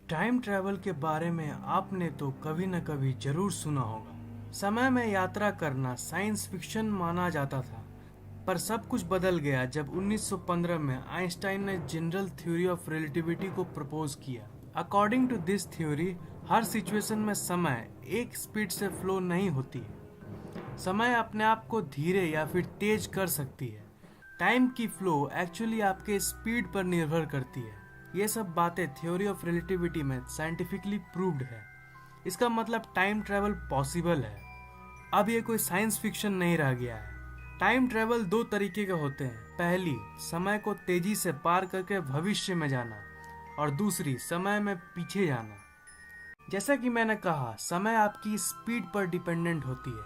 Time travel के बारे में आपने तो कभी न कभी जरूर सुना होगा। समय में यात्रा करना साइंस फिक्शन माना जाता था, पर सब कुछ बदल गया जब 1915 में आइंस्टाइन ने जनरल थ्योरी ऑफ रिलेटिविटी को प्रपोज किया। अकॉर्डिंग टू दिस थ्योरी, हर सिचुएशन में समय एक स्पीड से फ्लो नहीं होती है। समय अपने आप को धीरे या फिर तेज कर सकती है। टाइम की फ्लो एक्चुअली आपके स्पीड पर निर्भर करती है। ये सब बातें थ्योरी ऑफ रिलेटिविटी में साइंटिफिकली प्रूव्ड है। इसका मतलब टाइम ट्रैवल पॉसिबल है। अब ये कोई साइंस फिक्शन नहीं रह गया है। टाइम ट्रैवल दो तरीके के होते हैं। पहली, समय को तेजी से पार करके भविष्य में जाना, और दूसरी, समय में पीछे जाना। जैसा कि मैंने कहा, समय आपकी स्पीड पर डिपेंडेंट होती है,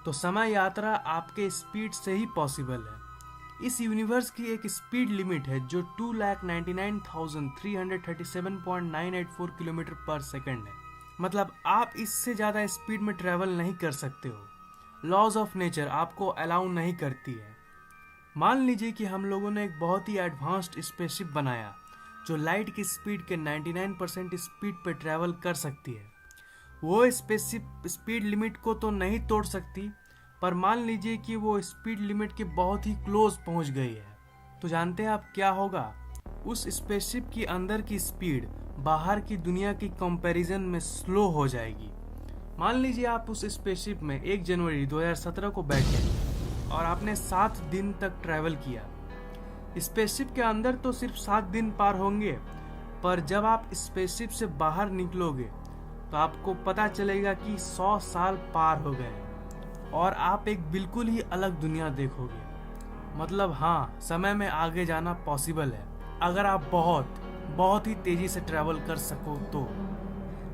तो समय यात्रा आपके स्पीड से ही पॉसिबल है। इस यूनिवर्स की एक स्पीड लिमिट है जो 2,99,337.984 किलोमीटर पर सेकंड है। मतलब आप इससे ज़्यादा स्पीड में ट्रैवल नहीं कर सकते हो। लॉज ऑफ नेचर आपको अलाउ नहीं करती है। मान लीजिए कि हम लोगों ने एक बहुत ही एडवांस्ड स्पेसशिप बनाया जो लाइट की स्पीड के 99% स्पीड पर ट्रैवल कर सकती है। वो स्पेसशिप स्पीड लिमिट को तो नहीं तोड़ सकती, पर मान लीजिए कि वो स्पीड लिमिट के बहुत ही क्लोज पहुंच गई है, तो जानते हैं आप क्या होगा? उस स्पेसशिप की अंदर की स्पीड बाहर की दुनिया की कंपैरिजन में स्लो हो जाएगी। मान लीजिए आप उस स्पेसशिप में 1 जनवरी 2017 को बैठे और आपने 7 दिन तक ट्रैवल किया। स्पेसशिप के अंदर तो सिर्फ 7 दिन पार होंगे, पर जब आप स्पेसशिप से बाहर निकलोगे तो आपको पता चलेगा कि 100 साल पार हो गए और आप एक बिल्कुल ही अलग दुनिया देखोगे। मतलब हाँ, समय में आगे जाना पॉसिबल है अगर आप बहुत ही तेजी से ट्रैवल कर सको तो।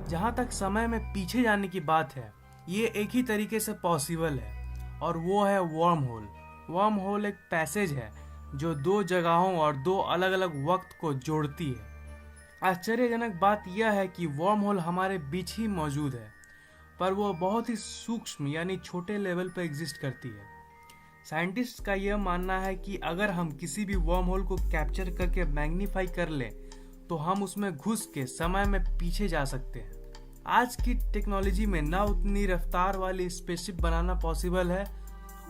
जहाँ तक समय में पीछे जाने की बात है, ये एक ही तरीके से पॉसिबल है, और वो है वर्म होल। वर्म होल एक पैसेज है जो 2 जगहों और 2 अलग अलग वक्त को जोड़ती है। आश्चर्यजनक बात यह है कि वर्म होल हमारे बीच ही मौजूद है, पर वो बहुत ही सूक्ष्म यानी छोटे लेवल पर एग्जिस्ट करती है। साइंटिस्ट का यह मानना है कि अगर हम किसी भी वर्म होल को कैप्चर करके मैग्नीफाई कर लें तो हम उसमें घुस के समय में पीछे जा सकते हैं। आज की टेक्नोलॉजी में ना उतनी रफ्तार वाली स्पेसशिप बनाना पॉसिबल है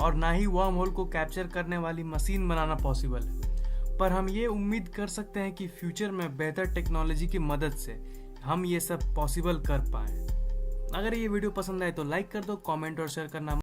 और ना ही वर्म होल को कैप्चर करने वाली मशीन बनाना पॉसिबल है, पर हम ये उम्मीद कर सकते हैं कि फ्यूचर में बेहतर टेक्नोलॉजी की मदद से हम ये सब पॉसिबल कर पाएं। अगर ये वीडियो पसंद आए तो लाइक कर दो, कमेंट और शेयर करना